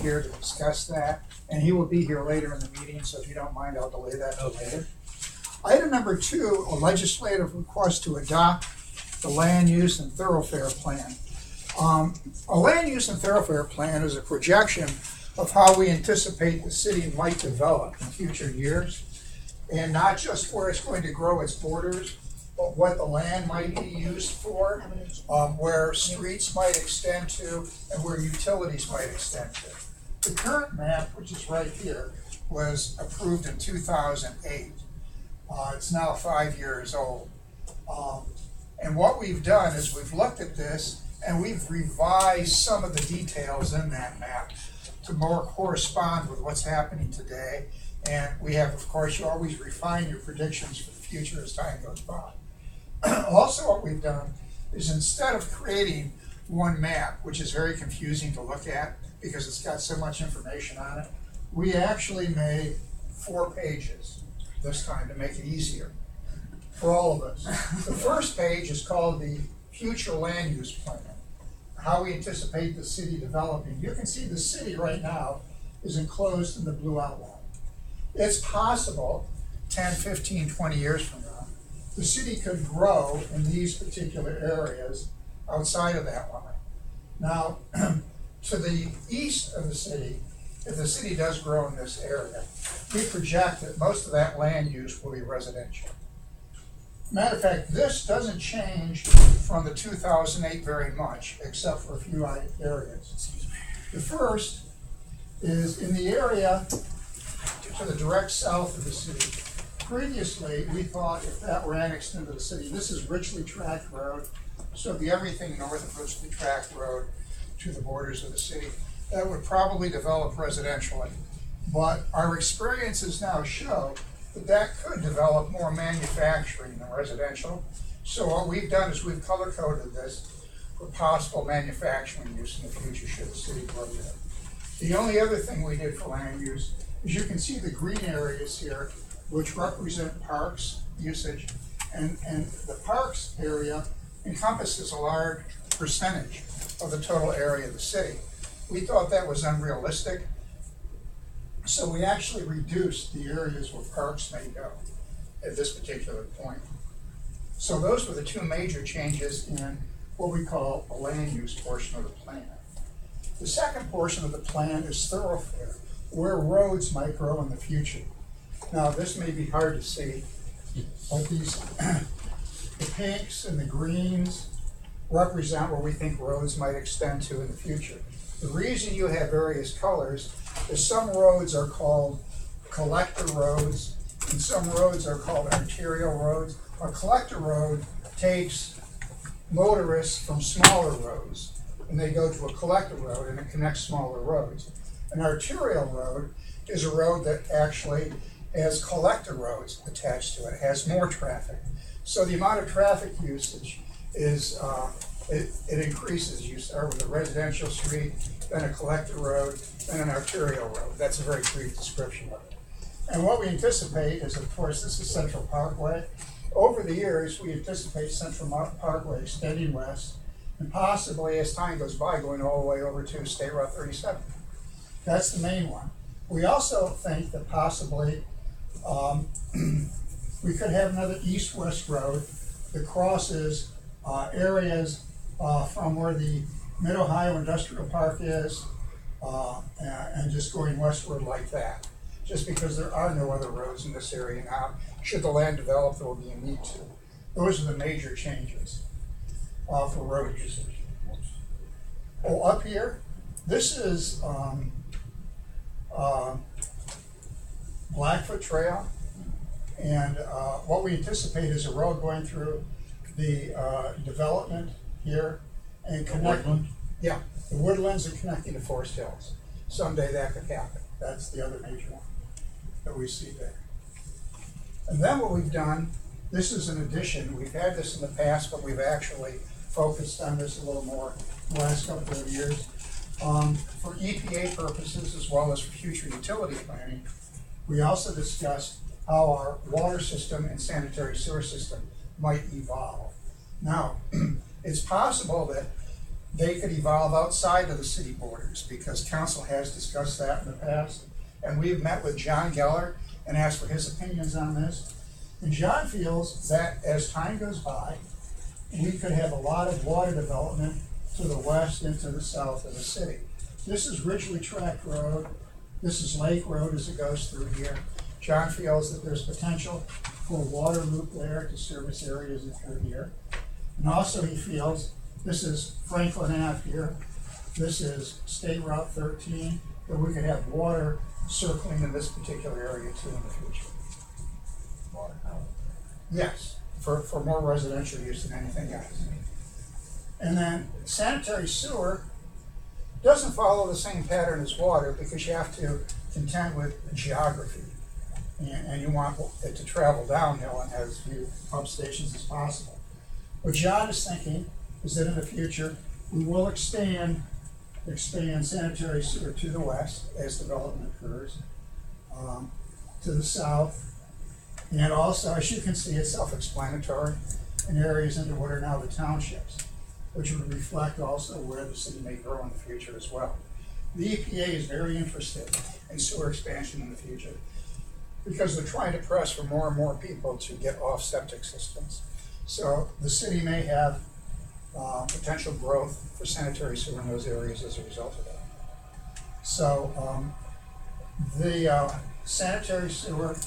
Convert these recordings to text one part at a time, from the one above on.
here to discuss that, and he will be here later in the meeting, so if you don't mind, I'll delay that till later. Item number 2, a legislative request to adopt the land use and thoroughfare plan. A land use and thoroughfare plan is a projection of how we anticipate the city might develop in future years, and not just where it's going to grow its borders, but what the land might be used for, where streets might extend to, and where utilities might extend to. The current map, which is right here, was approved in 2008. It's now 5 years old. And what we've done is we've looked at this and we've revised some of the details in that map to more correspond with what's happening today. And we have, of course, you always refine your predictions for the future as time goes by. Also, what we've done is instead of creating one map, which is very confusing to look at because it's got so much information on it, we actually made 4 pages this time to make it easier for all of us. The first page is called the Future Land Use Plan, how we anticipate the city developing. You can see the city right now is enclosed in the blue outline. It's possible 10, 15, 20 years from now, the city could grow in these particular areas outside of that line. Now, to the east of the city, if the city does grow in this area, we project that most of that land use will be residential. Matter of fact, this doesn't change from the 2008 very much, except for a few areas. The first is in the area to the direct south of the city. Previously, we thought if that were annexed into the city, this is Richley Tract Road, so it'd be everything north of Richley Tract Road to the borders of the city. That would probably develop residentially. But our experiences now show that that could develop more manufacturing than residential. So what we've done is we've color-coded this for possible manufacturing use in the future should the city grow there. The only other thing we did for land use is you can see the green areas here, which represent parks usage, and the parks area encompasses a large percentage of the total area of the city. We thought that was unrealistic, so we actually reduced the areas where parks may go at this particular point. So those were the 2 major changes in what we call a land use portion of the plan. The second portion of the plan is thoroughfare, where roads might grow in the future. Now, this may be hard to see, but these, the pinks and the greens represent where we think roads might extend to in the future. The reason you have various colors is some roads are called collector roads and some roads are called arterial roads. A collector road takes motorists from smaller roads and they go to a collector road and it connects smaller roads. An arterial road is a road that actually has collector roads attached to it. It has more traffic. So the amount of traffic usage is, it increases. You start with a residential street, then a collector road, then an arterial road. That's a very brief description of it. And what we anticipate is, of course, this is Central Parkway. Over the years, we anticipate Central Parkway extending west, and possibly as time goes by, going all the way over to State Route 37. That's the main one. We also think that possibly we could have another east-west road that crosses areas from where the Mid-Ohio Industrial Park is and just going westward like that. Just because there are no other roads in this area now. Should the land develop, there will be a need to. Those are the major changes for road usage. Oh, up here, this is Blackfoot Trail, and what we anticipate is a road going through the development here and connecting. Yeah, the woodlands and connecting to Forest Hills. Someday that could happen. That's the other major one that we see there. And then what we've done, this is an addition. We've had this in the past, but we've actually focused on this a little more the last couple of years. For EPA purposes, as well as for future utility planning, we also discussed how our water system and sanitary sewer system might evolve. Now, it's possible that they could evolve outside of the city borders, because council has discussed that in the past. And we've met with John Geller and asked for his opinions on this. And John feels that as time goes by, we could have a lot of water development to the west and to the south of the city. This is Ridgely Tract Road. This is Lake Road as it goes through here. John feels that there's potential for a water loop there to service areas through here. And also he feels this is Franklin Ave here. This is State Route 13, that we could have water circling in this particular area too in the future. Yes, for more residential use than anything else. And then sanitary sewer doesn't follow the same pattern as water, because you have to contend with geography. And you want it to travel downhill and have as few pump stations as possible. What John is thinking is that in the future, we will expand sanitary sewer to the west as development occurs, to the south, and also, as you can see, it's self-explanatory in areas into what are now the townships, which would reflect also where the city may grow in the future as well. The EPA is very interested in sewer expansion in the future, because they're trying to press for more and more people to get off septic systems. So the city may have potential growth for sanitary sewer in those areas as a result of that. So the sanitary sewer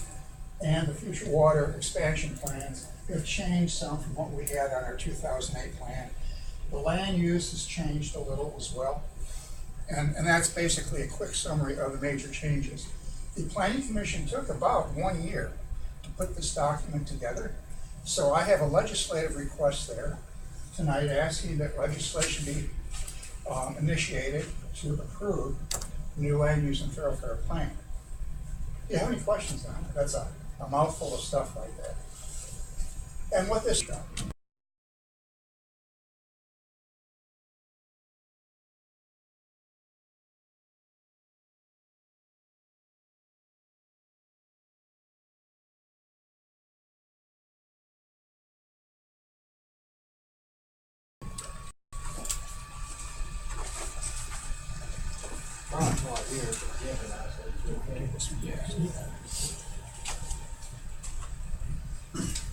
and the future water expansion plans have changed some from what we had on our 2008 plan. The land use has changed a little as well. And that's basically a quick summary of the major changes. The Planning Commission took about 1 year to put this document together. So I have a legislative request there tonight asking that legislation be initiated to approve the new land use and thoroughfare plan. Do you have any questions on it? That's a mouthful of stuff right there. And what this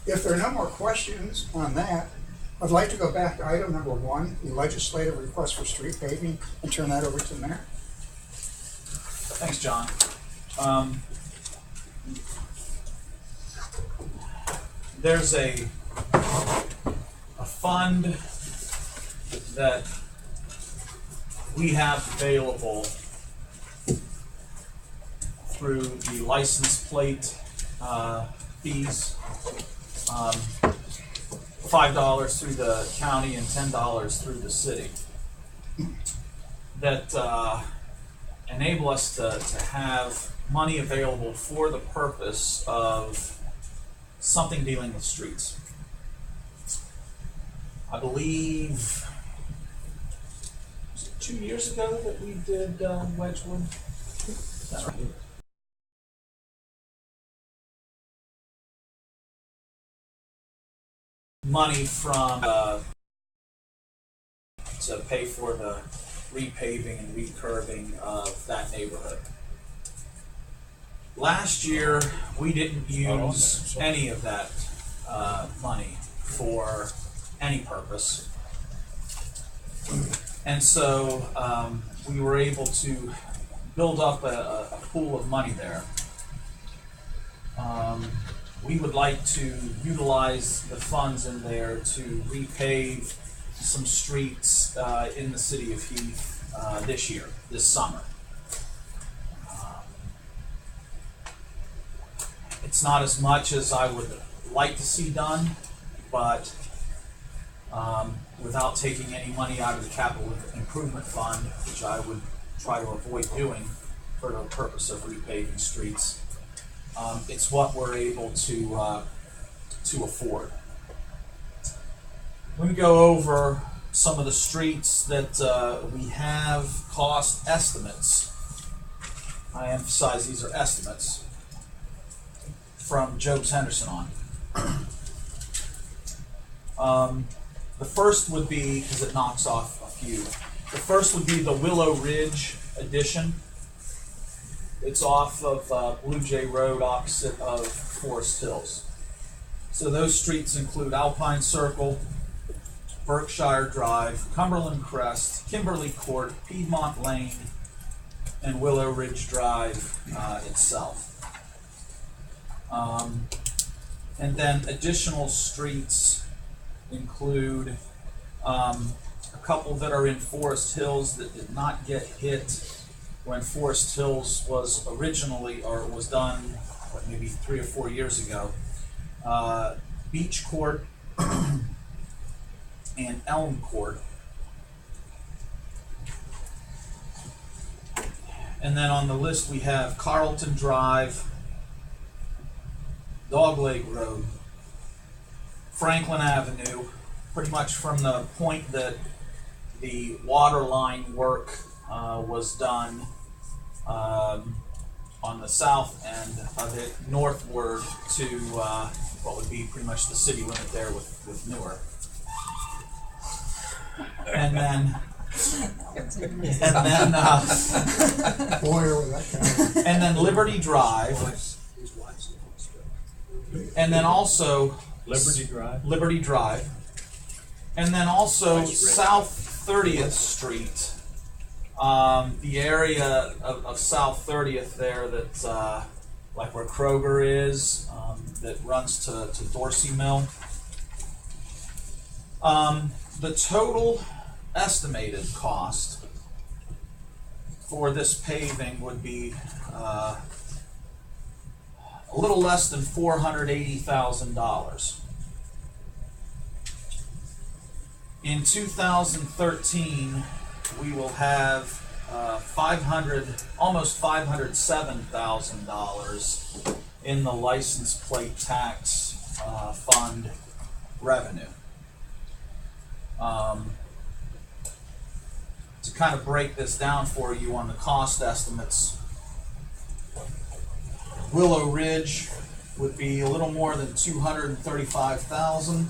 If there are no more questions on that, I'd like to go back to item number 1, the legislative request for street paving, and turn that over to the mayor. Thanks, John. There's a fund that we have available through the license plate fees. $5 through the county and $10 through the city that enable us to have money available for the purpose of something dealing with streets. I believe, was it 2 years ago that we did Wedgewood? Is that right? Money from to pay for the repaving and recurving of that neighborhood. Last year, we didn't use any of that money for any purpose. And so we were able to build up a pool of money there. We would like to utilize the funds in there to repave some streets in the city of Heath this summer. It's not as much as I would like to see done, but without taking any money out of the capital improvement fund, which I would try to avoid doing for the purpose of repaving streets, it's what we're able to afford. Let me go over some of the streets that we have cost estimates. I emphasize these are estimates from Jobs Henderson on. The first would be, because it knocks off a few, the first would be the Willow Ridge addition. It's off of Blue Jay Road, opposite of Forest Hills. So those streets include Alpine Circle, Berkshire Drive, Cumberland Crest, Kimberly Court, Piedmont Lane, and Willow Ridge Drive itself. And then additional streets include a couple that are in Forest Hills that did not get hit when Forest Hills was originally, or was done, what, maybe 3 or 4 years ago. Beach Court and Elm Court. And then on the list we have Carlton Drive, Dogleg Road, Franklin Avenue, pretty much from the point that the water line work was done on the south end of it, northward to what would be pretty much the city limit there with Newark. And then Boy, with that kind of. and then Liberty Drive, and then also Liberty Drive, and then also South 30th Street, the area of South 30th there that's like where Kroger is, that runs to Dorsey Mill. The total estimated cost for this paving would be a little less than $480,000. In 2013, we will have almost $507,000 in the license plate tax fund revenue. To kind of break this down for you on the cost estimates, Willow Ridge would be a little more than $235,000.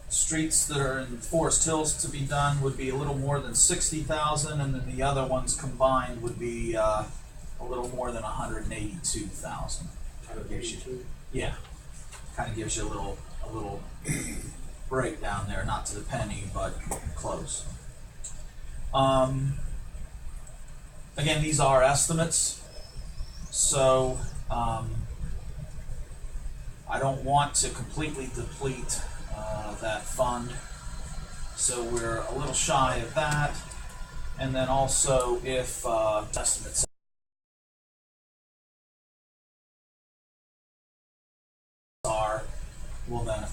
Streets that are in Forest Hills to be done would be a little more than $60,000, and then the other ones combined would be a little more than $182,000. Yeah, kind of gives you a little breakdown there, not to the penny, but close. Again, these are estimates, so I don't want to completely deplete that fund, so we're a little shy of that. And then also, if estimates are, we'll then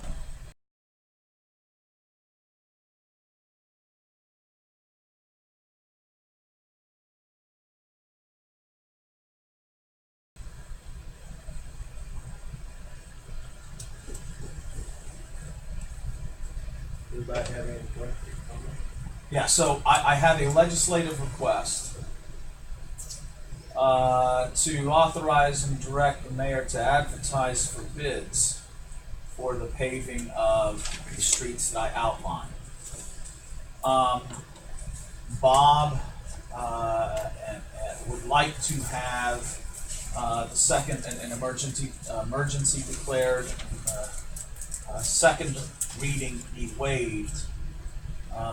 Anybody have any questions? yeah, so I have a legislative request to authorize and direct the mayor to advertise for bids for the paving of the streets that I outlined. Bob would like to have the second, an emergency declared, second reading be waived,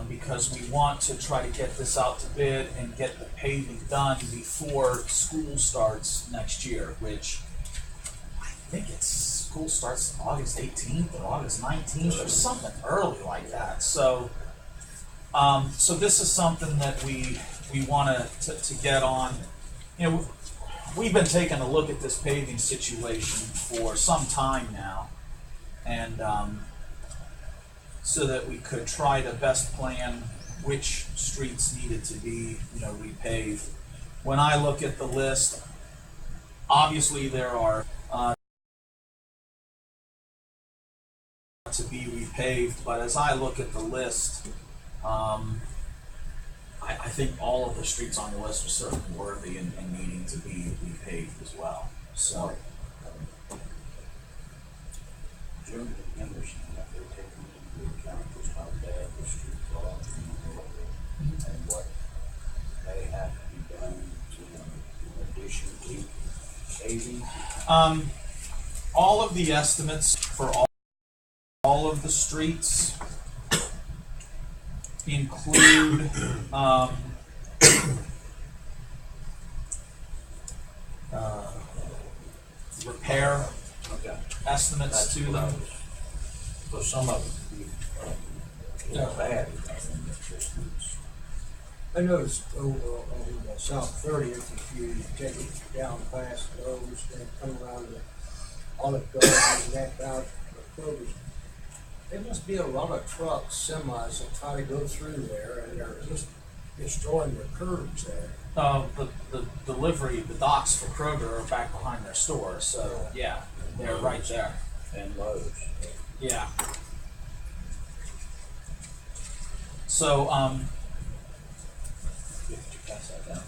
because we want to try to get this out to bid and get the paving done before school starts next year, which I think school starts August 18th or August 19th or something early like that. So so this is something that we want to get on. You know, we've been taking a look at this paving situation for some time now, and so that we could try to best plan which streets needed to be, repaved. When I look at the list, obviously there are to be repaved, but as I look at the list, I think all of the streets on the list are certainly worthy and needing to be repaved as well. So. the county was how bad the streets are and what may have to be done to, in addition to paving. All of the estimates for all of the streets include repair Okay. estimates to them. So some of it, bad. I noticed over on South 30th, if you take it down past those, then come around the Olive Garden and that down the Kroger's, there must be a lot of trucks, semis that try to go through there and they're just destroying the curbs there. The delivery, the docks for Kroger are back behind their store, so yeah, they're right there. And Lowe's. Yeah. So, If you pass that down.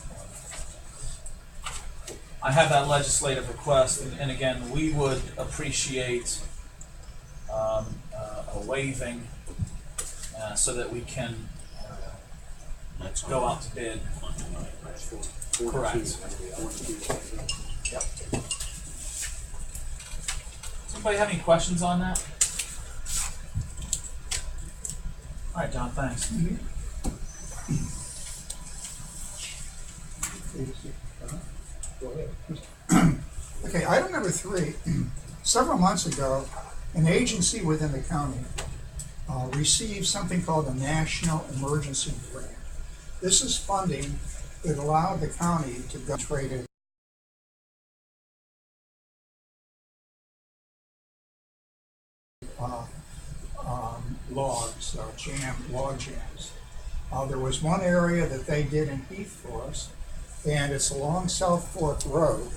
I have that legislative request, and again, we would appreciate a waiving so that we can go out to bid. Correct. Yep. Somebody have any questions on that? All right, John, thanks. Go ahead. Okay, item number 3. Several months ago, an agency within the county received something called a National Emergency Grant. This is funding that allowed the county to go trade logs, log jams. There was one area that they did in Heath for us, and it's along South Fork Road,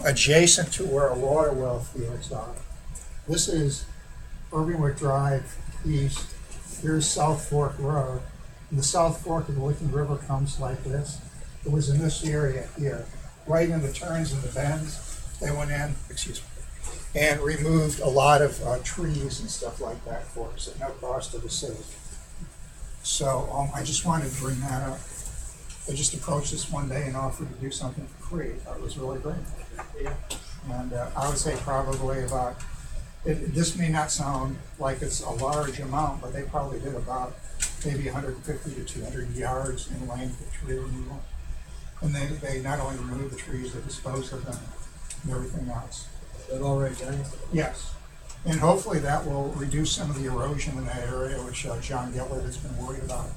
adjacent to where a water well fields are. This is Irvingwood Drive East. Here's South Fork Road. And the South Fork of the Licking River comes like this. It was in this area here, right in the turns and the bends. They went in, and removed a lot of trees and stuff like that for us at no cost to the city. So I just wanted to bring that up. I just approached this one day and offered to do something for free. I thought it was really great. And I would say probably about, this may not sound like it's a large amount, but they probably did about maybe 150 to 200 yards in length of tree removal. And they not only remove the trees, they dispose of them and everything else. That already done? Yes. And hopefully that will reduce some of the erosion in that area, which John Gillett has been worried about.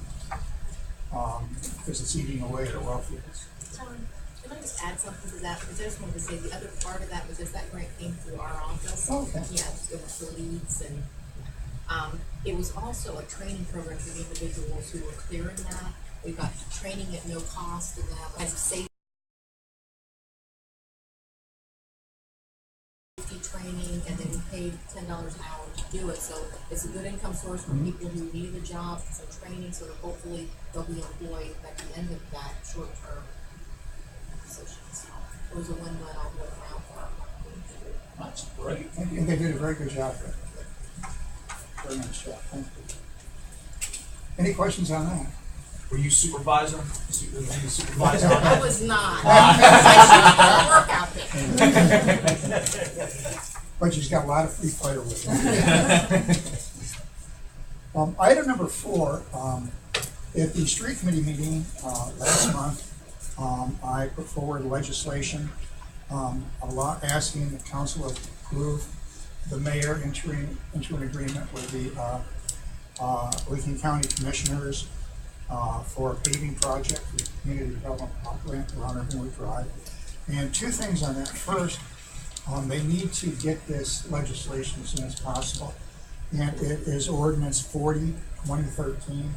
Because it's eating away at well fields. John, can I just add something to that? Because I just wanted to say the other part of that was just that grant came through our office. Oh, okay. Yeah, it was for leads, and it was also a training program for the individuals who were clearing that. We got training at no cost to them, kinds of safety training, and then we paid $10 an hour to do it. So it's a good income source for people who needed a job, some training, so that hopefully they'll be employed at the end of that short-term position. So it was a win-win all the way around for our That's great. And they did a very good job there. Very nice job. Thank you. Any questions on that? Were you supervisor? Were you supervisor on I that? was not. I should have work out there. But she's got a lot of free firewood. Item number 4, at the street committee meeting last month, I put forward legislation asking the council to approve the mayor entering into an agreement with the Licking County Commissioners for a paving project for the community development block grant around Irvingwood Drive. And 2 things on that. First, they need to get this legislation as soon as possible. And it is ordinance 40, 2013.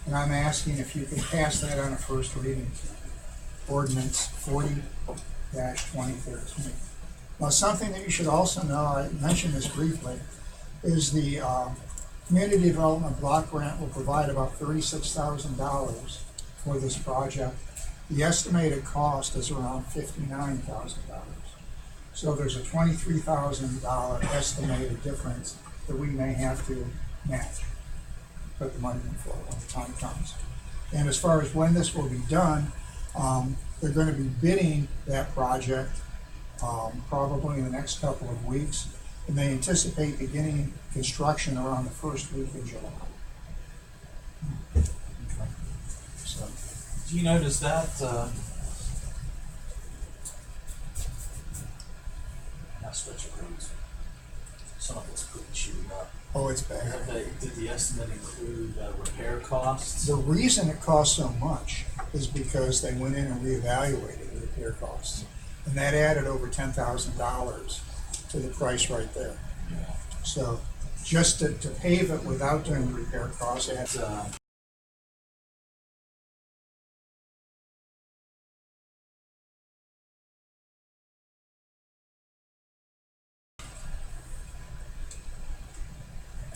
And I'm asking if you can pass that on a first reading. Ordinance 40-2013. Now, something that you should also know, I mentioned this briefly, is the Community Development Block Grant will provide about $36,000 for this project. The estimated cost is around $59,000. So there's a $23,000 estimated difference that we may have to match, put the money in for it when the time comes. And as far as when this will be done, they're going to be bidding that project probably in the next couple of weeks, and they anticipate beginning construction around the first week in July. So, Do you notice that, that stretch of roads, some of it's pretty chewed up. oh, it's bad. Did the estimate include repair costs? The reason it costs so much is because they went in and reevaluated the repair costs, and that added over $10,000 to the price right there. Yeah. So just to pave it without doing the repair costs adds.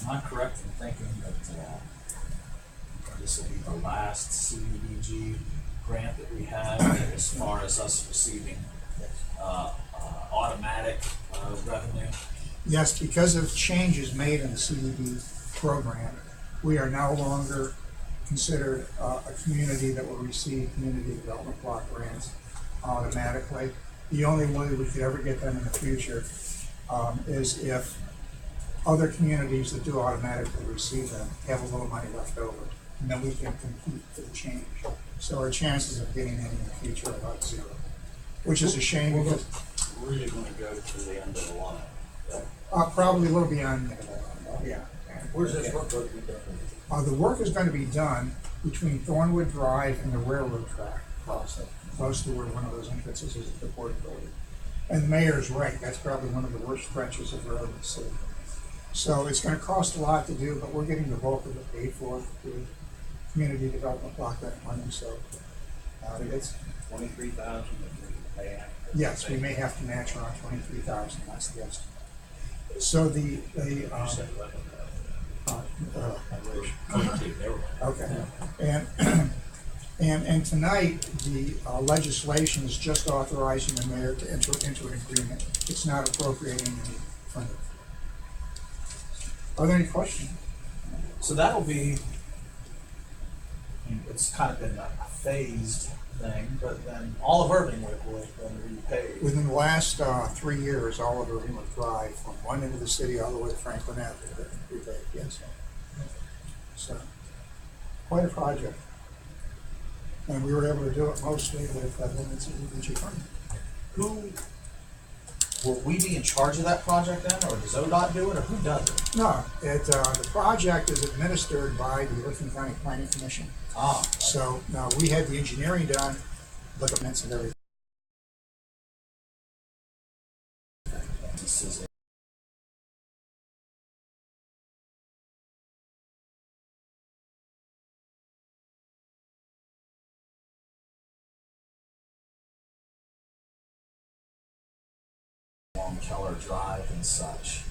Am I correct in thinking that this will be the last CDBG grant that we have as far as us receiving automatic revenue? Yes, because of changes made in the CDB program, we are no longer considered a community that will receive community development block grants automatically. The only way we could ever get them in the future is if other communities that do automatically receive them have a little money left over, and then we can compete for the change. So our chances of getting any in the future are about zero, which is a shame because Really gonna go to the end of the line. probably a little beyond that. Yeah. Where's this work going to be done? The work is going to be done between Thornwood Drive and the railroad track, close to where one of those entrances is at the port building. And the mayor's right, that's probably one of the worst stretches of road in the city. So it's going to cost a lot to do, but we're getting the bulk of it paid for through community development block grant money. So it's 23,000 that we pay out. yes, we may have to match around 23,000. That's the estimate. So the You said 11,000. okay, and tonight the legislation is just authorizing the mayor to enter into an agreement. It's not appropriating any funding. Are there any questions? So that'll be, I mean, it's kind of been a phased thing, but then all of Irvingwood will have been repaid. Within the last 3 years, all of Irvingwood Drive, from one end of the city all the way to Franklin Avenue, have been repaid, yes. So, quite a project. And we were able to do it mostly with limits of EBG funding. Who, will we be in charge of that project then, or does ODOT do it, or who does it? No, the project is administered by the Irving County Planning Commission. Ah, So, now we had the engineering done, documents and everything. this is it. Along Keller Drive and such.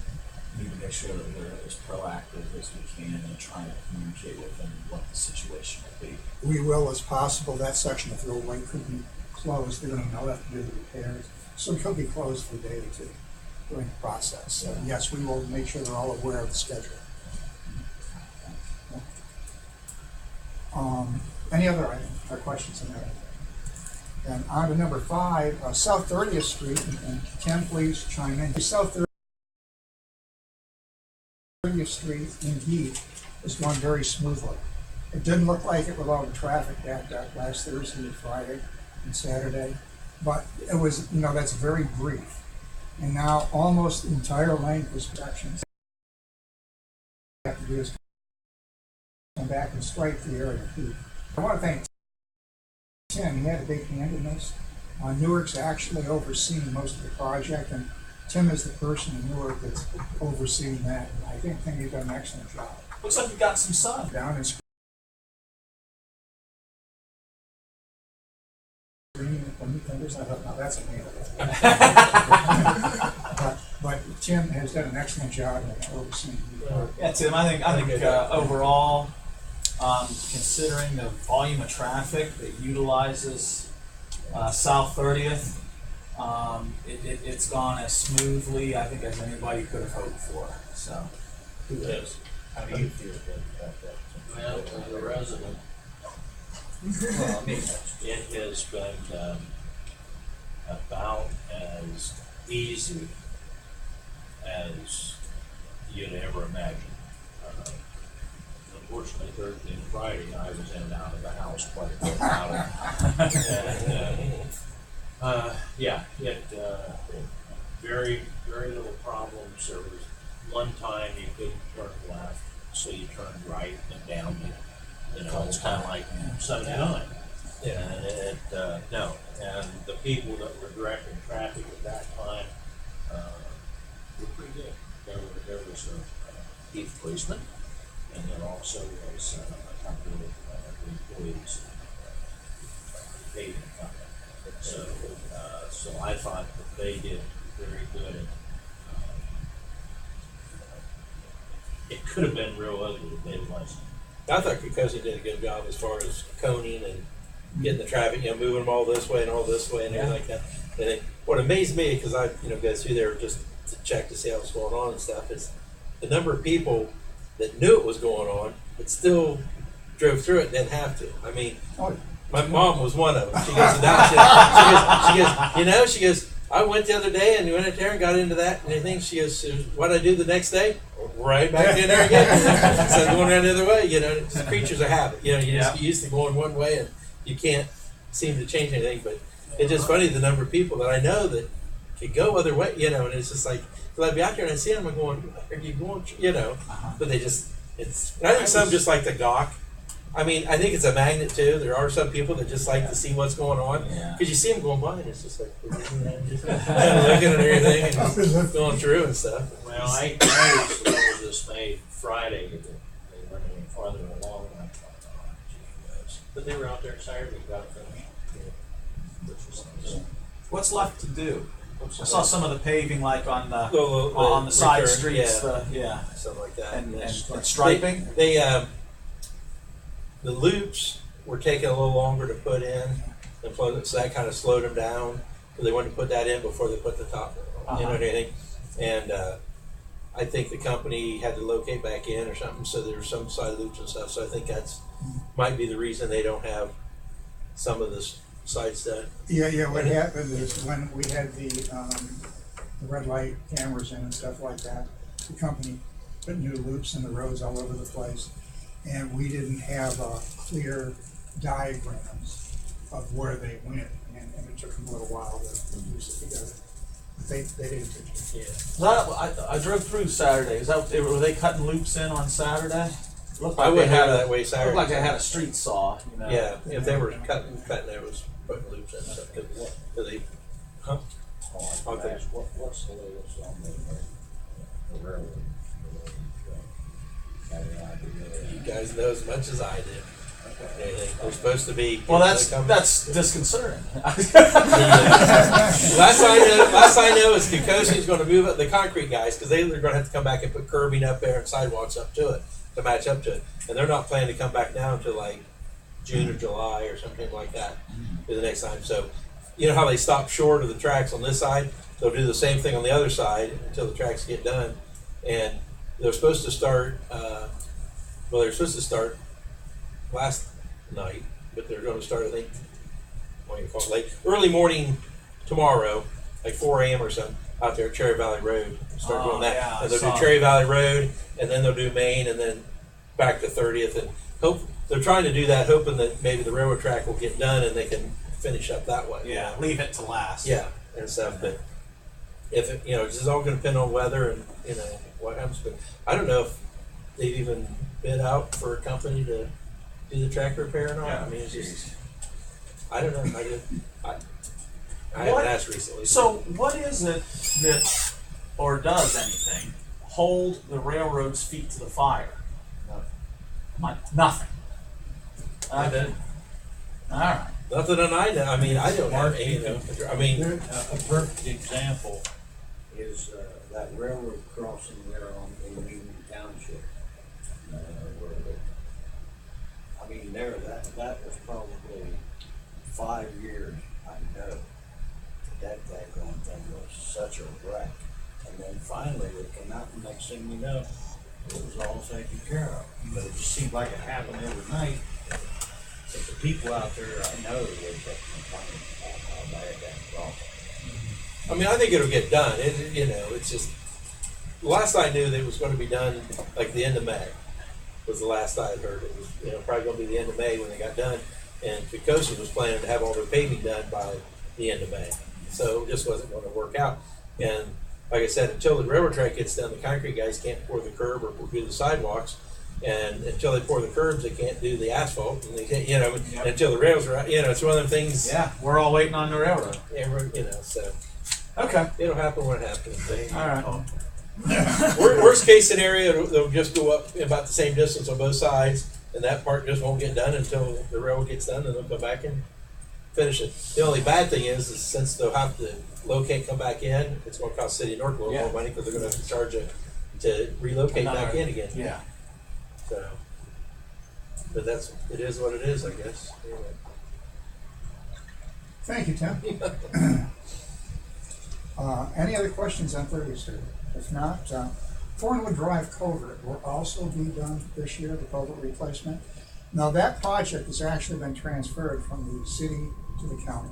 We need to make sure that we're as proactive as we can in trying to communicate with them what the situation will be. We will, as possible, that section of the roadway could be closed, they're gonna know have to do the repairs, so it could be closed for a day or two during the process. So yes, we will make sure they're all aware of the schedule. Any other items or questions on that? And on to number 5, South 30th Street, and Ken, please chime in. South 30th Street in Heath is going very smoothly. It didn't look like it with all the traffic backed up last Thursday and Friday and Saturday, but it was, that's very brief. And now almost the entire length is sections. What you have to do is come back and strike the area of Heath. I want to thank Tim, he had a big hand in this. Newark's actually overseeing most of the project, and Tim is the person in Newark that's overseeing that. I think Tim, you've done an excellent job. Looks like you've got some sun. Down in that's amazing. But Tim has done an excellent job in overseeing. Yeah, Tim, I think overall, considering the volume of traffic that utilizes South 30th, it's gone as smoothly, I think, as anybody could have hoped for. So, Who is? How do you feel about that? Well, as a resident, Well, I mean, it has been, about as easy as you'd ever imagine. Unfortunately, Thursday and Friday, I was in and out of the house quite a bit about it. And, yeah, very, very little problems. There was one time you couldn't turn left, so you turned right and down. You know, it's kind of like 79. And no, and the people that were directing traffic at that time were pretty good. There was a Heath policeman, and there also was a couple of employees paving company. So I thought that they did very good. It could have been real ugly if they wasn't. I thought Kukosi did a good job as far as coning and getting the traffic, moving them all this way and all this way and everything like that. And then what amazed me, because I, go through there just to check to see how was going on and stuff, is the number of people that knew it was going on but still drove through it and didn't have to. I mean, Oh, my mom was one of them. She goes, she goes, I went the other day and went out there and got into that and everything. She goes, what I do the next day? Right back in there again. Instead of going around the other way, just creatures of habit. You just get used to going one way and you can't seem to change anything. But it's just funny the number of people that I know that could go other way, and it's just like, because I'd be out there and I'd see them, I'm going, are you going, but they just, and I think some just like the gawk. I mean, I think it's a magnet too. There are some people that just like to see what's going on. Yeah. Because you see them going by and it's just like, just kind of looking at everything and just going through and stuff. Well, I was a little dismayed Friday that they weren't any farther along. And I thought, oh, gee whiz. But they were out there Saturday, got it finished. Which was nice. What's left to do? I saw some of the paving like on the The on the side return, streets, yeah. Something like that. and striping. They the loops were taking a little longer to put in, and so that kind of slowed them down. So they wanted to put that in before they put the top, anything. And I think the company had to locate back in or something, so there were some side loops and stuff. So I think that's might be the reason they don't have some of the sides done. Yeah, what happened is when we had the red light cameras in and stuff like that, the company put new loops in the roads all over the place, and we didn't have clear diagrams of where they went, and it took them a little while to piece it together. But they didn't take it. I drove through Saturday. Were they cutting loops in on Saturday? Looked I like wouldn't they had have it that way Saturday. Looked like they had a street saw. Yeah, if they were cutting, there was putting loops in and stuff. Cause they, huh? Oh, I asked, what's the latest on the railroad? You guys know as much as I do. They're supposed to be. Well, that's disconcerting. Last I know is Kikosi's going to move up the concrete guys because they're going to have to come back and put curbing up there and sidewalks up to it to match up to it, and they're not planning to come back down until like June or July or something like that for the next time. So, you know how they stop short of the tracks on this side? They'll do the same thing on the other side until the tracks get done, and they're supposed to start. They're supposed to start last night, but they're going to start, I think, what do you call it, late, early morning tomorrow, like 4 a.m. or something, out there at Cherry Valley Road. Start doing that. Yeah, and they'll do Cherry Valley Road, and then they'll do Main, and then back to 30th. And they're trying to do that, hoping that maybe the railroad track will get done and they can finish up that way. Yeah, leave it to last. Yeah, and stuff. But if it, this is all going to depend on weather and what happens. But I don't know if they've even bid out for a company to do the track repair or not. Yeah. I mean, it's just, I don't know. I haven't asked recently. So what is it that, or does anything, hold the railroad's feet to the fire? Nothing. Okay. All right. Nothing that I know. I mean, I don't have any. I mean, A perfect example is that railroad crossing there in Union Township. That was probably 5 years, I know. That daggone thing was such a wreck. And then finally they came out, and next thing you know, it was all taken care of. But it just seemed like it happened every night. But the people out there, I know they kept complaining about how bad that was. I mean, I think it'll get done. It's just, the last I knew that it was gonna be done like the end of May, was the last I had heard. It was, probably gonna be the end of May when they got done. And Picosa was planning to have all their paving done by the end of May. So it just wasn't gonna work out. And like I said, until the railroad track gets done, the concrete guys can't pour the curb or do the sidewalks. And until they pour the curbs, they can't do the asphalt. And they can't, until the rails are out, it's one of them things. Yeah, we're all waiting on the railroad. So Okay. it'll happen when it happens. All right. Worst case scenario, they'll just go up about the same distance on both sides, and that part just won't get done until the railroad gets done, and they'll come back and finish it. The only bad thing is since they'll have to locate, come back in, it's going to cost City of Northville more money because they're going to have to charge it to relocate back in again. Yeah. So, but it is what it is, I guess. Thank you, Tim. Any other questions on 30th Street? If not, Thornwood Drive culvert will also be done this year, the culvert replacement. Now that project has actually been transferred from the city to the county.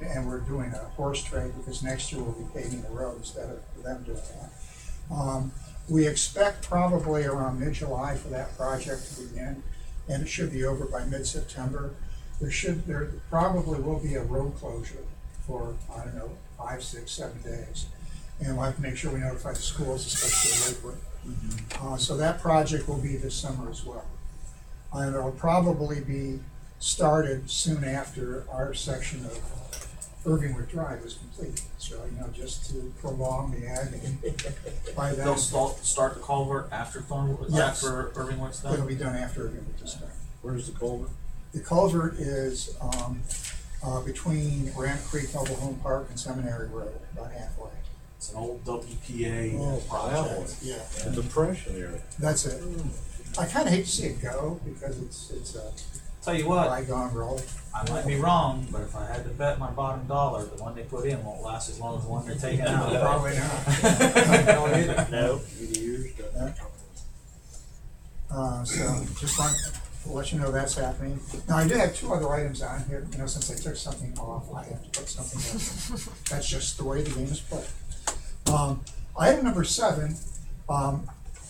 And we're doing a horse trade because next year we'll be paving the road instead of them doing that. We expect probably around mid-July for that project to begin, and it should be over by mid-September. There probably will be a road closure for, 5, 6, 7 days. And we'll have to make sure we notify the schools, especially Lakewood. So that project will be this summer as well. And it'll probably be started soon after our section of Irvingwood Drive is complete. So, just to prolong the agony. By then, They'll start the culvert after Thornwood, Yes. after Irvingwood's done? it'll be done after Irvingwood is done. Where's the culvert? The culvert is between Ramp Creek, Noble Home Park, and Seminary Road, about halfway. It's an old WPA that one. Yeah, The depression area. that's it. I kind of hate to see it go because it's a Tell you what, bygone road. I might be wrong, but if I had to bet my bottom dollar, the one they put in won't last as long as the one they're taking out. Probably not. No, years. So just want to let you know that's happening. Now, I do have 2 other items on here. Since I took something off, I have to put something else. That's just the way the game is played. Item number 7,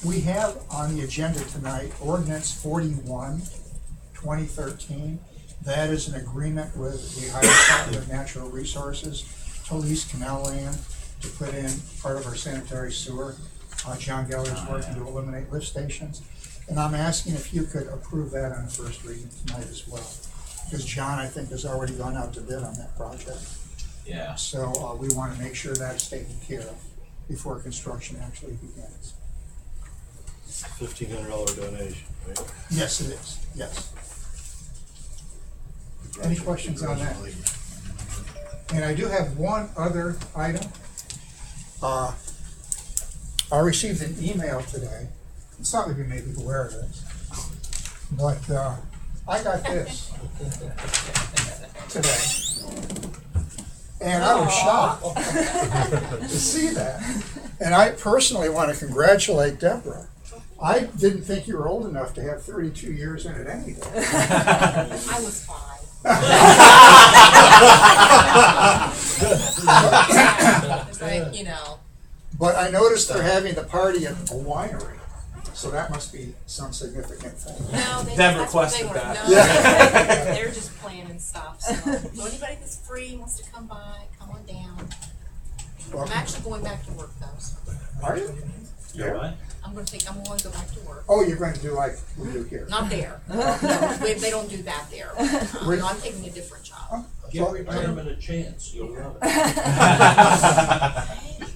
we have on the agenda tonight ordinance 41, 2013. That is an agreement with the Ohio Department of Natural Resources to lease canal land to put in part of our sanitary sewer. John Geller's working to eliminate lift stations. And I'm asking if you could approve that on the first reading tonight as well. Because John, I think, has already gone out to bid on that project. Yeah. So we want to make sure that's taken care of before construction actually begins. $1,500 donation, right? Yes, it is, yes. Any questions on that? And I do have one other item. I received an email today. Some of you may be aware of this, but I got this today. And I was shocked to see that. And I personally want to congratulate Deborah. I didn't think you were old enough to have 32 years in it anyway. I was 5. But I noticed they're having the party at a winery, so that must be some significant thing. No, Deb that's what they requested were. that. No, Yeah. they're just planning stuff. So anybody that's free wants to come by, come on down. Well, I'm actually going back to work though. So are you? You're right. I'm going to go back to work. Oh, you're going to do like we do here? Not there. No, they don't do that there. No, I'm taking a different job. Give retirement a chance, you'll love it. Hey,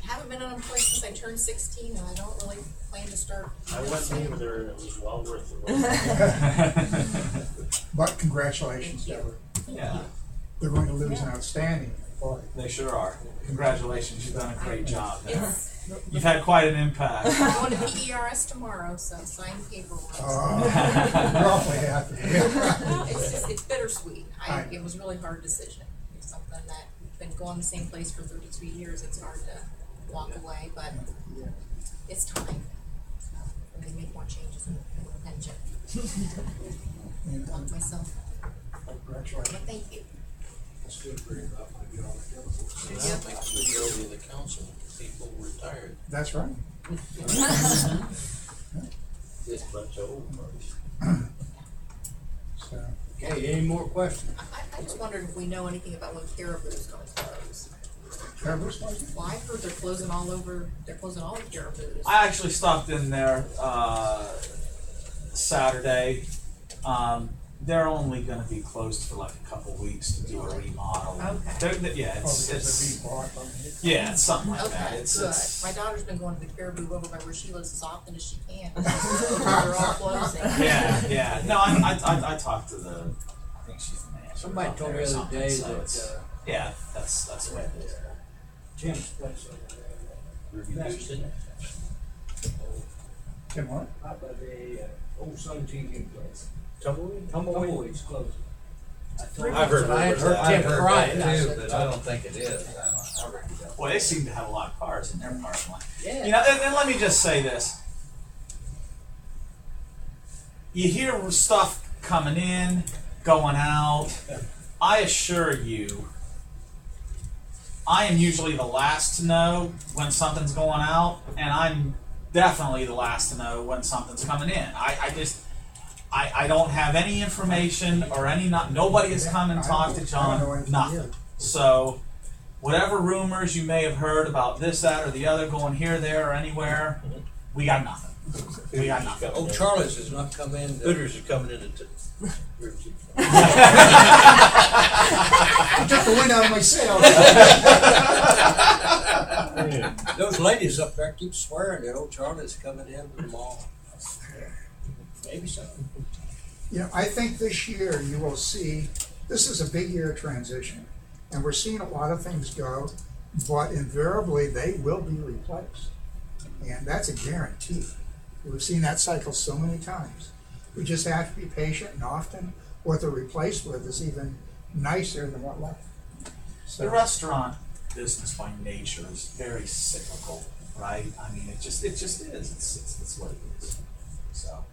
haven't been unemployed since I turned 16, and I don't really plan to start. I went over there and it was well worth the wait. But congratulations, Deborah. Yeah, They're going to lose an outstanding employee. they sure are. Congratulations, you've done a great job. It's, You've had quite an impact. I'm going to PERS tomorrow, so sign paperwork. You're awfully happy. It's bittersweet. It was a really hard decision. It's something that been going the same place for 32 years. It's hard to walk away, but it's time. they make more changes in pension. And, Like myself, congratulations. but thank you. It's still pretty rough when you're on the council. Yeah, makes the majority of the council people retired. That's right. This bunch of old folks. So, Okay, any more questions? I just wondered if we know anything about when Caribou's gonna close. Caribou's closing? Well, I've heard they're closing all the Caribou's. I actually stopped in there Saturday. They're only going to be closed for like a couple weeks to do a remodel. Yeah, it's something like that. Okay, It's good. My daughter's been going to the Caribou over by where she lives as often as she can. They're all closing. yeah. No, I talked to the. I think she's the manager. Somebody out told there me or the other something, day so that, it's- yeah, that's the way it is. Tim's place over Reviews in it. Tim, what? there, out by the, old Sun TV place. Tumbleweed? Tumbleweed's closing. I've heard I had rumors heard of that. Tim I've heard crying. that I too, said, but I don't think it is. I reckon so. Well, they seem to have a lot of cars in their parking lot. Yeah. You know, and let me just say this. You hear stuff coming in, going out. I assure you, I am usually the last to know when something's going out, and I'm definitely the last to know when something's coming in. I don't have any information or nobody has come and talked to John, nothing. So, whatever rumors you may have heard about this, that, or the other going here, there, or anywhere, we got nothing. We got nothing. Oh, Charlie's has not come in. Hooters are coming in at I took the wind out of my sails. Those ladies up there keep swearing that old Charlie's coming in from the mall. Maybe so. You know, I think this year you will see, this is a big year of transition, and we're seeing a lot of things go, but invariably they will be replaced. And that's a guarantee. We've seen that cycle so many times. We just have to be patient, and often what they're replaced with is even nicer than what left. The restaurant business by nature is very cyclical, right? I mean, it just is. It's what it is. So.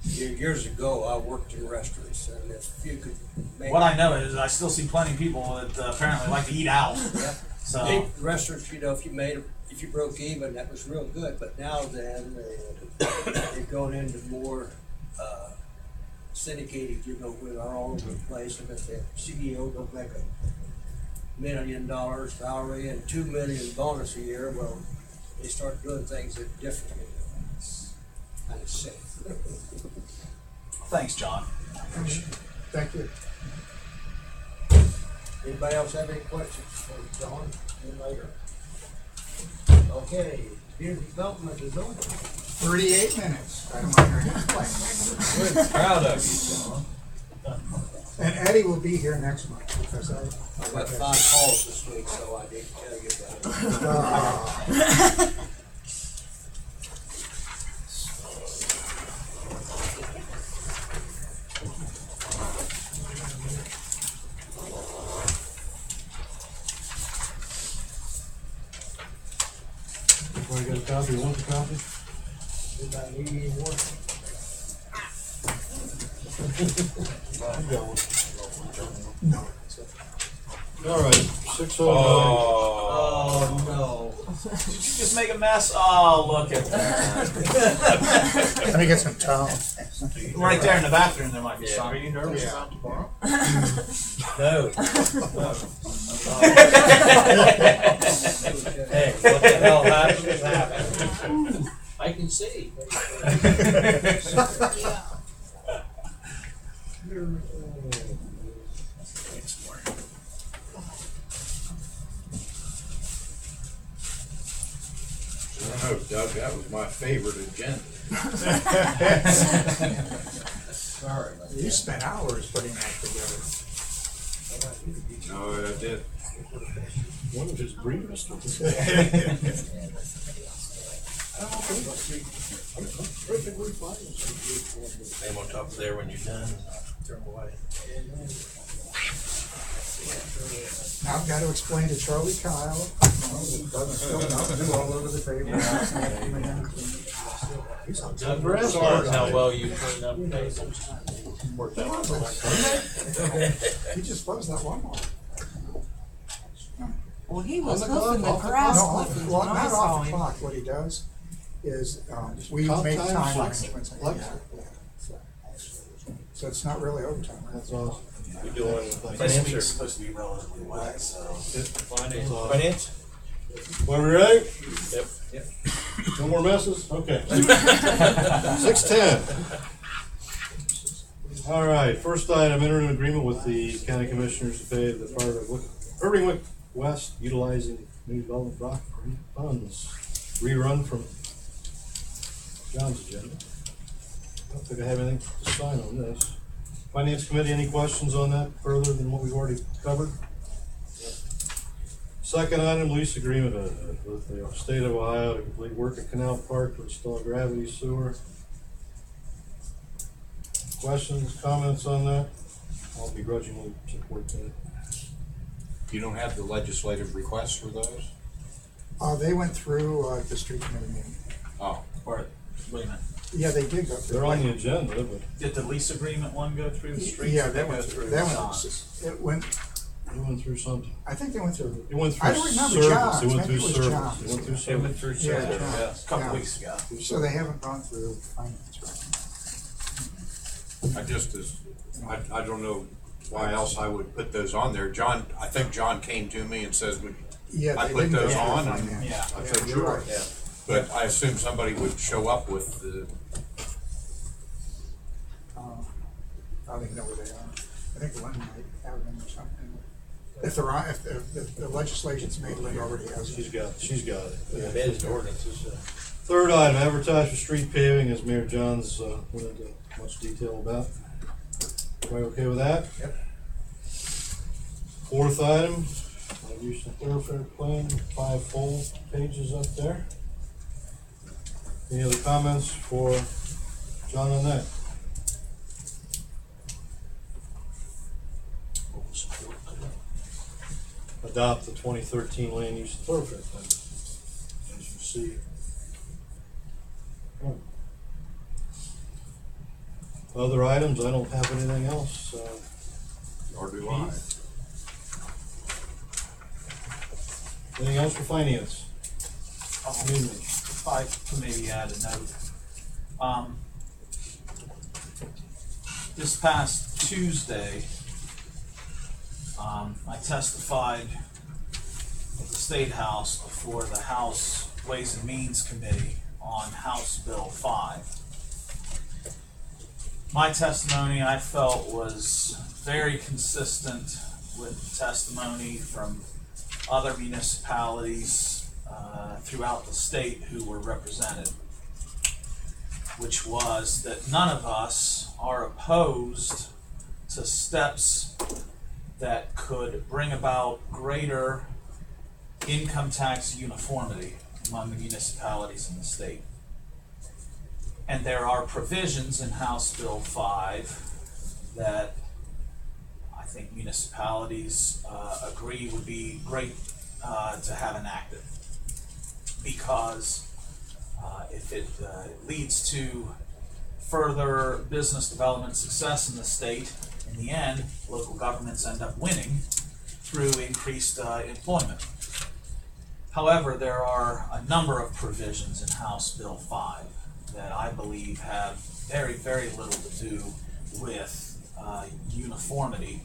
Years ago, I worked in restaurants, and if you could make. What I know is I still see plenty of people that apparently like to eat out. Yeah. So Big restaurants, you know, if you broke even, that was real good. But now then, they've gone into more syndicated, you know, with our all over the place. And if the CEO don't make $1 million salary and $2 million bonus a year, well, they start doing things that differently. It's kind of sick. thanks, John. Thank you. Anybody else have any questions for John? Then later. Okay, community development is over. 38 minutes. I don't want to hear any complaints. We're proud of you, John. And Eddie will be here next month because I got 5 calls this week, so I didn't tell you about it. Want to get a copy? You want a copy? Anybody need any more? No. All right, 609. Oh, no. Did you just make a mess? Oh, look at that. Let me get some towels. Right there in the bathroom, there might be Yeah. some. Are you nervous about tomorrow? No. Hey, what the hell happened? Happened. I can see. Yeah. Oh, Doug, that was my favorite agenda. Sorry. You spent hours putting that together. No, I did. One of his briefest. Name on top of there when you're done. Throw them away. Now I've got to explain to Charlie Kyle, doesn't spill nothing all over the table. He's on Good grass as far as already. how well you clean up tables. Worked that one. He just loves that one more. Well, he was On the hoofing clock, the off the grass No, clippings well, when I not saw off the him. clock. What he does is, we Comp make time, time flex- arrangements. flex- So it's not really overtime, right? That's awesome. You're doing This finance or week's supposed to be relatively wet, so. finance? Well, we ready? Yep. No more messes? Okay. 6:10. All right, first item, enter an agreement with the county commissioners to pay the part of Irving West utilizing new development block grant funds. Rerun from John's agenda. I don't think I have anything to sign on this. Finance committee, any questions on that further than what we've already covered? Second item, lease agreement with the state of Ohio to complete work at Canal Park to install gravity sewer. Questions, comments on that? I'll begrudgingly support that. You don't have the legislative requests for those? They went through, the street committee meeting. Oh, Or, wait a minute, Yeah, they did go through. They're on the agenda, but did the lease agreement one go through the streets? Yeah, or that go went through that John's? went, it went, it went through something. I think they went through. It went through I don't remember service. John's. It went Maybe through it was service. John's. It went through It service. went through Yeah, service, John. yeah. A couple Yeah. weeks ago. So they haven't gone through finance, right? I don't know why else I would put those on there. John, I think John came to me and says, would Yeah, I they put didn't go those through on? And finance. Yeah. I said, you're sure. right. Yeah. But I assume somebody would show up with the, I don't even know where they are. I think Lynn might have them or something. If they're on, if the legislation's made, Lynn already has She's it. got it. The managed ordinances, Third item, advertise for street paving, as Mayor Johns went into much detail about. Everybody okay with that? Yep. Fourth item, use the thoroughfare plan, 5 full pages up there. Any other comments for John on that? Adopt the 2013 land use thoroughfare plan, as you see. Other items, I don't have anything else. or do I? Anything else for finance? If I could maybe add a note. This past Tuesday, I testified at the State House before the House Ways and Means Committee on House Bill 5. My testimony, I felt, was very consistent with testimony from other municipalities throughout the state who were represented, which was that none of us are opposed to steps that could bring about greater income tax uniformity among the municipalities in the state. And there are provisions in House Bill 5 that I think municipalities agree would be great to have enacted, because if it leads to further business development success in the state, in the end, local governments end up winning through increased employment. However, there are a number of provisions in House Bill 5 that I believe have very, very little to do with uniformity.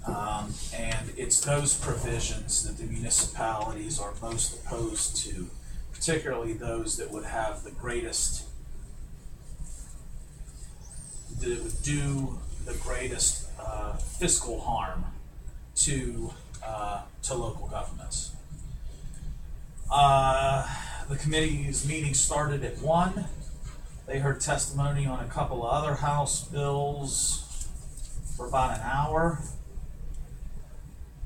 And it's those provisions that the municipalities are most opposed to, particularly those that would have the greatest, that would do the greatest fiscal harm to local governments. The committee's meeting started at 1. They heard testimony on a couple of other House bills for about an hour.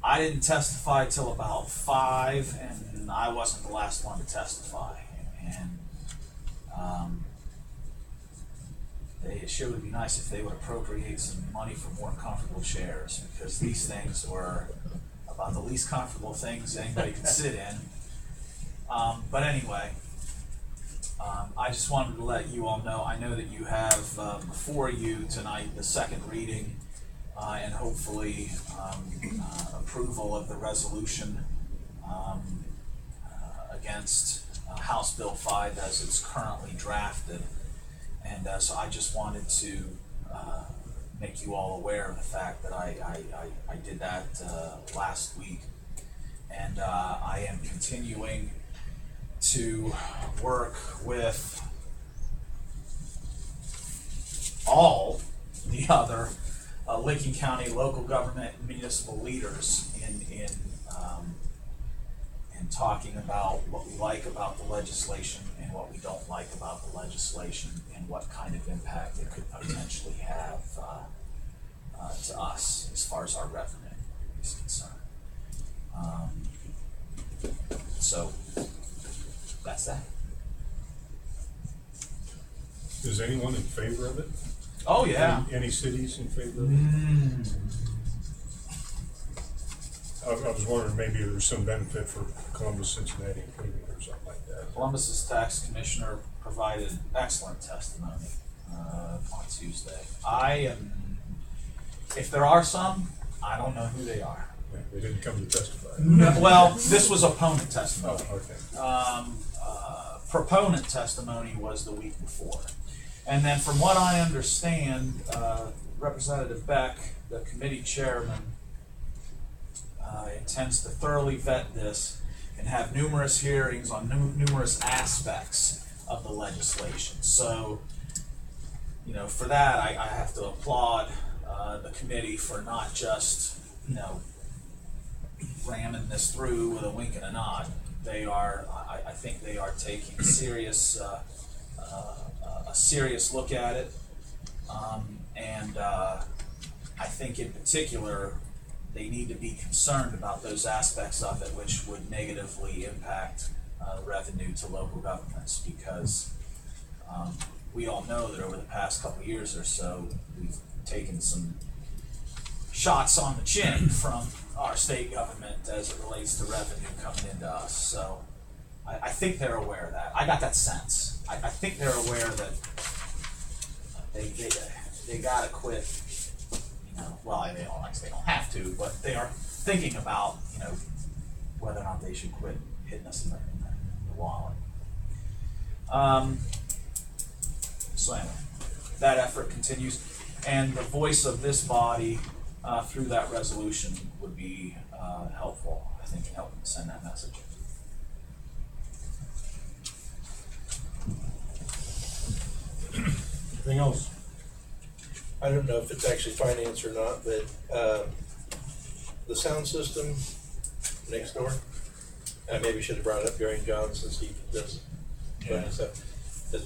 I didn't testify till about 5, and I wasn't the last one to testify. And it sure would be nice if they would appropriate some money for more comfortable chairs, because these things were about the least comfortable things anybody could sit in. But anyway, I just wanted to let you all know, I know that you have before you tonight the second reading and hopefully approval of the resolution against House Bill 5 as it's currently drafted. And so I just wanted to make you all aware of the fact that I did that last week. And I am continuing to work with all the other Licking County local government and municipal leaders in talking about what we like about the legislation and what we don't like about the legislation and what kind of impact it could potentially have to us as far as our revenue is concerned. So that's that. Is anyone in favor of it? Oh yeah. Any cities in favor of it? I was wondering maybe there's some benefit for Columbus, Cincinnati, and Cleveland or something like that. Columbus's tax commissioner provided excellent testimony on Tuesday. If there are some, I don't know who they are. Yeah, they didn't come to testify. No, well, this was opponent testimony. Oh, okay. Proponent testimony was the week before. And then from what I understand, Representative Beck, the committee chairman, intends to thoroughly vet this and have numerous hearings on numerous aspects of the legislation. So, you know, for that, I have to applaud the committee for not just, you know, ramming this through with a wink and a nod. They are, I think they are taking a serious look at it. And I think in particular, they need to be concerned about those aspects of it which would negatively impact revenue to local governments, because we all know that over the past couple of years or so, we've taken some shots on the chin from our state government as it relates to revenue coming into us. So I think they're aware of that. I got that sense. I think they're aware that they gotta quit, you know, well, they don't have to, but they are thinking about, you know, whether or not they should quit hitting us in the wallet. So anyway, that effort continues, and the voice of this body through that resolution would be helpful, I think, in helping send that message. Anything else? I don't know if it's actually financed or not, but the sound system next door, I maybe should have brought it up during John since he does Yeah. stuff. But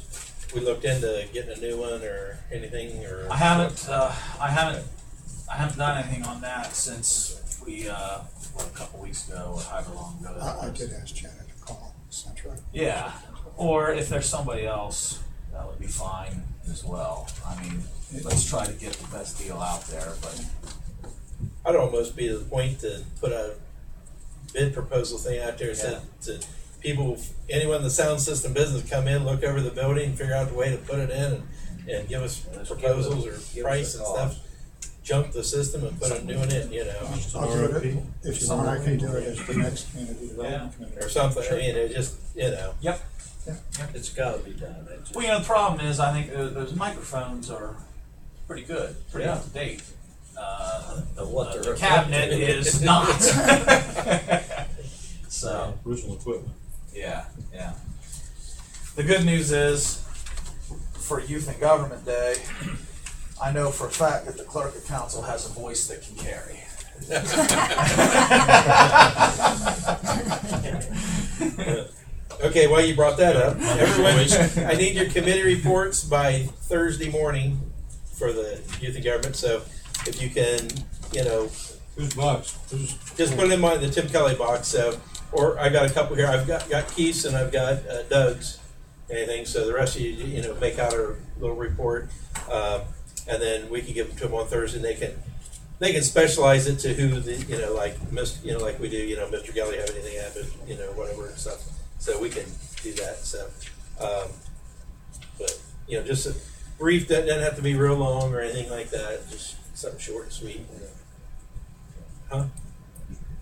we looked into getting a new one or anything, or I haven't done anything on that since we a couple weeks ago or however long ago that I was. did ask Janet to call Centra. Yeah, or if there's somebody else, that would be fine as well. I mean, let's try to get the best deal out there, but I'd almost be to the point to put a bid proposal thing out there to people, anyone in the sound system business, come in, look over the building, figure out the way to put it in, and give us proposals or price and stuff. Jump the system and put a new one in, you know, I'll do it, if you want, I can do it as the next community development committee. or something. I mean, it just, you know. yep. It's gotta be done. It's just- Well, you know, the problem is, I think those microphones are pretty good, pretty Yeah. up to date. what The they're cabinet reflecting. is not. So, Original equipment. yeah. The good news is, for Youth and Government Day, I know for a fact that the clerk of council has a voice that can carry. Okay, well, you brought that up. Everyone, I need your committee reports by Thursday morning for the youth and government. So if you can, you know, Whose box? Who's? just put it in the Tim Kelly box. So, or I got a couple here. I've got Keith's and I've got Doug's. Anything. So the rest of you, you know, make out a little report, and then we can give them to them on Thursday. And they can specialize it to who the, you know, like like we do. You know, Mr. Gelly have anything happen, you know, whatever and stuff. So we can do that. So But, you know, just a brief, that doesn't have to be real long or anything like that, just something short and sweet. Huh?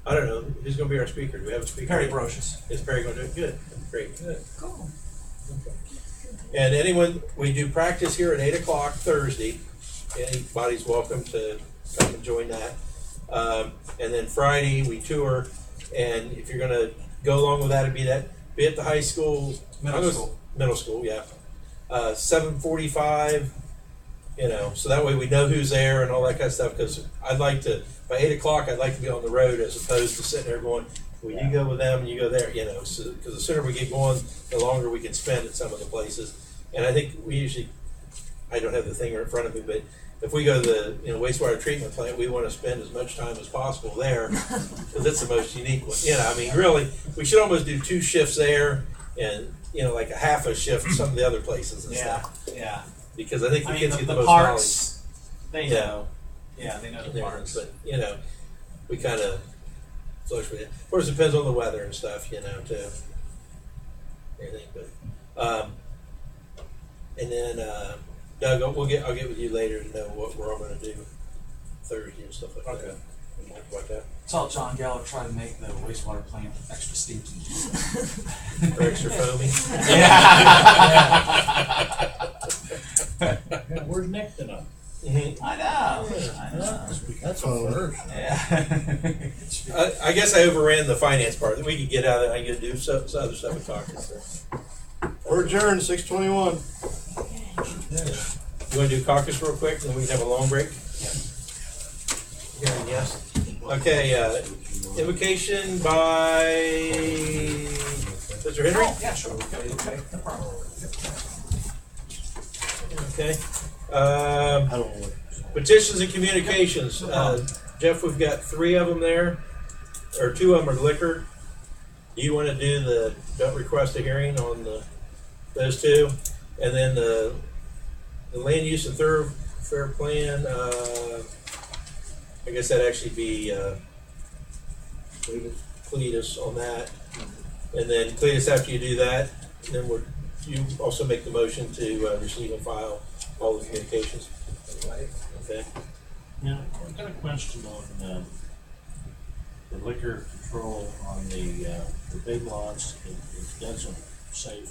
I don't know, who's gonna be our speaker? Do we have a speaker? Perry Brocious. Is Perry gonna do it? Good, great. Cool. And anyone, we do practice here at 8 o'clock Thursday. Anybody's welcome to come and join that. And then Friday, we tour. And if you're going to go along with that, it'd be at the high school. Middle school. Middle school, yeah. 7:45, you know, so that way we know who's there and all that kind of stuff. Because I'd like to, by 8 o'clock, I'd like to be on the road as opposed to sitting there going, well, you go with them and you go there, you know. So, because the sooner we get going, the longer we can spend at some of the places. And I think we usually, I don't have the thing in front of me, but if we go to the wastewater treatment plant, we want to spend as much time as possible there because it's the most unique one. You know, I mean, really, we should almost do 2 shifts there and, you know, like a half a shift at some of the other places and stuff. Yeah. Because I think the I mean, kids the, get the the most parks, they Yeah. know. Yeah, they know the knowledge. parks. But, you know, we kind of flush with it. Of course, it depends on the weather and stuff, you know, too. Everything, but, and then, Doug, I'll get with you later to know what we're all going to do Thursday and stuff like that. Okay. We'll talk about that. Tell John Geller try to make the wastewater plant extra stinky. Or extra foamy. Yeah, where's Nick tonight? Mhm. I know. That's Oh. a first. Yeah. I guess I overran the finance part. We could get out of it. I could do some other stuff and talk. So. We're adjourned, 6:21. You want to do caucus real quick, and then we can have a long break? Hearing yes. Okay, invocation by Mr. Henry? Yeah, sure. Okay, no problem. Okay. I don't know. Petitions and communications. Jeff, we've got 3 of them there, or 2 of them are liquor. Do you want to do don't request a hearing on those 2? And then the land use and thoroughfare plan, I guess that'd actually be Cletus on that. And then Cletus, after you do that, then you also make the motion to receive and file all the communications. Okay. Now, I've got a question on the liquor control on the big lots. It doesn't say,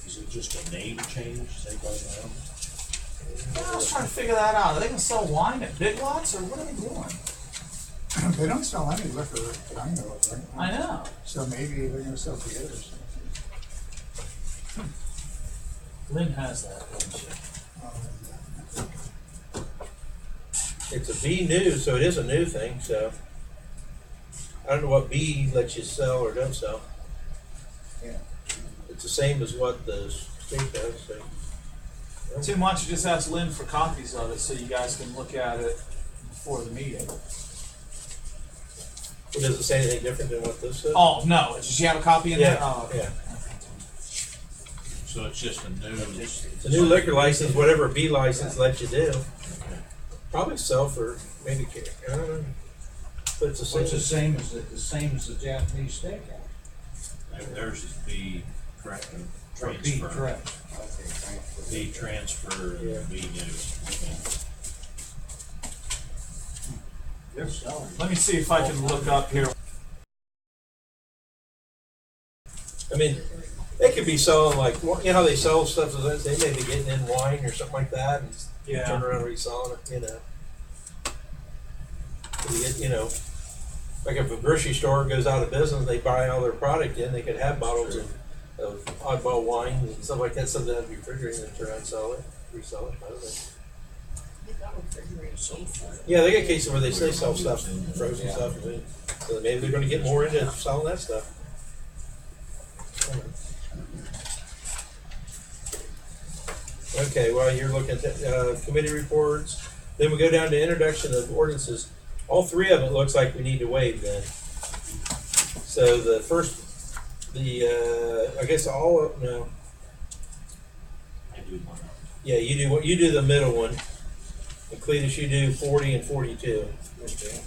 is it just a name change? Say by now? I was trying to figure that out. Are they going to sell wine at Big Lots, or what are they doing? They don't sell any liquor that I know of right now. I know. So maybe they're gonna sell beer or something. Lynn has that, doesn't she? It's a B new, so it is a new thing, so. I don't know what B lets you sell or don't sell. Yeah. It's the same as what the state does, so. Tim, why don't you just ask Lynn for copies of it so you guys can look at it before the meeting? It doesn't say anything different than what this says? Oh, no. Does she have a copy in there? Oh, okay. Yeah. So it's just a new. It's a new liquor license, whatever a B license lets you do. Probably sell for, maybe, I don't know. But it's the So it's the same. same as the Japanese steakhouse. Theirs is B correct, B, transfer. correct. Okay, thank you. B transfer Yeah. and B new. They're selling. Let me see if I can look up here. I mean, they could be selling like, you know how they sell stuff, they may be getting in wine or something like that and turn around and reselling it, you know. You know, like if a grocery store goes out of business, they buy all their product in, they could have bottles of oddball wine and stuff like that, something that would be refrigerated and turn around and sell it, resell it, I don't know. They've got refrigerated cases. Yeah, they got cases where they sell stuff, frozen stuff, I mean, so maybe they're gonna get more into selling that stuff. Okay, well, you're looking at committee reports, then we go down to introduction of ordinances. All 3 of it looks like we need to waive then. So the first, I guess all of, no, I do one. yeah, you do the middle one. And Cletus, you do 40 and 42. Okay.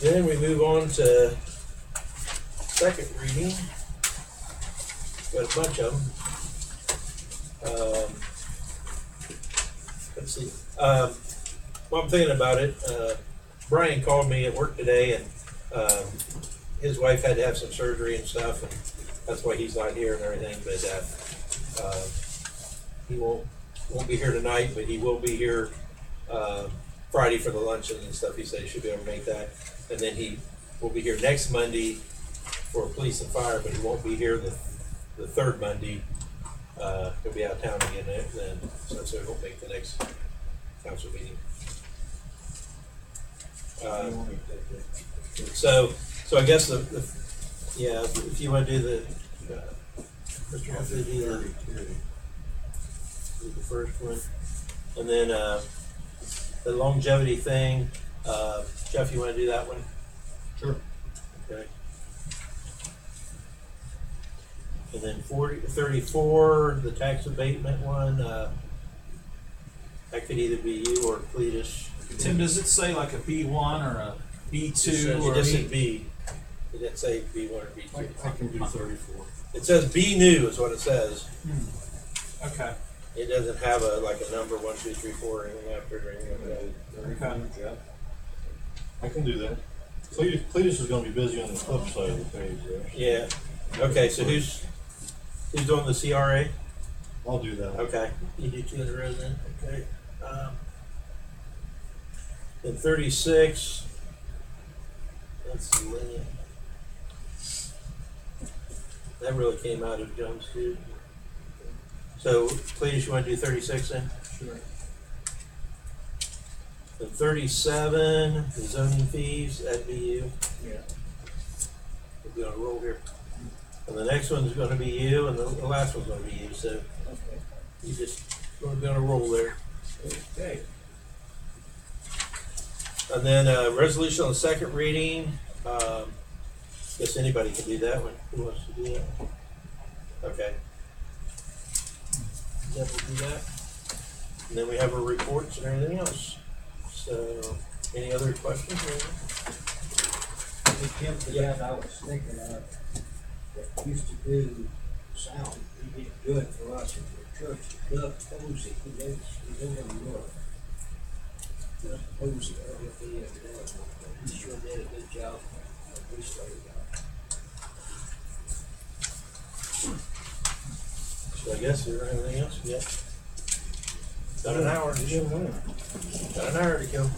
Then we move on to second reading. Got a bunch of them. Let's see. While I'm thinking about it, Brian called me at work today, and his wife had to have some surgery and stuff, and that's why he's not here and everything. But he won't be here tonight, but he will be here Friday for the luncheon and stuff. He said he should be able to make that, and then he will be here next Monday for police and fire, but he won't be here the third Monday. He'll be out of town again then, so he won't make the next council meeting. So I guess if you want to do the Mr. Huff, do the first one, and then the longevity thing. Jeff, you want to do that one? Sure. Okay. And then 34, the tax abatement one. That could either be you or Cletus. Tim, does it say like a B1 or a B2 or It just B? said B. It didn't say B1 or B2. I can do 34. It says B new is what it says. Okay. It doesn't have a number 1, 2, 3, 4 or anything after it or anything like that. Okay. I can do that. Cletus is gonna be busy on the flip side of the page there. Yeah. Okay, so who's doing the CRA? I'll do that. Okay. You do 2 in a row then? Okay. Then 36. That's Lynn. That really came out of Jones too. So, Cletus, you want to do 36 then? Sure. Then 37, the zoning fees, that'd be you. Yeah. We'll be on a roll here. And the next one's going to be you, and the last one's going to be you. So Okay. you just going to be on a roll there. Okay. And then resolution on the second reading. Guess anybody can do that one. Who wants to do that? Okay. Jeff will do that. And then we have our reports and everything else. So, any other questions? Hey, Tim, for that, I was thinking of, that used to do sound, he did good for us at the church, Doug Posey, he lives in New York. Doug Posey, I don't know if he ever did, but he sure did a good job when we started out. So I guess is there anything else? Yep. Got an hour to go. Got an hour to go.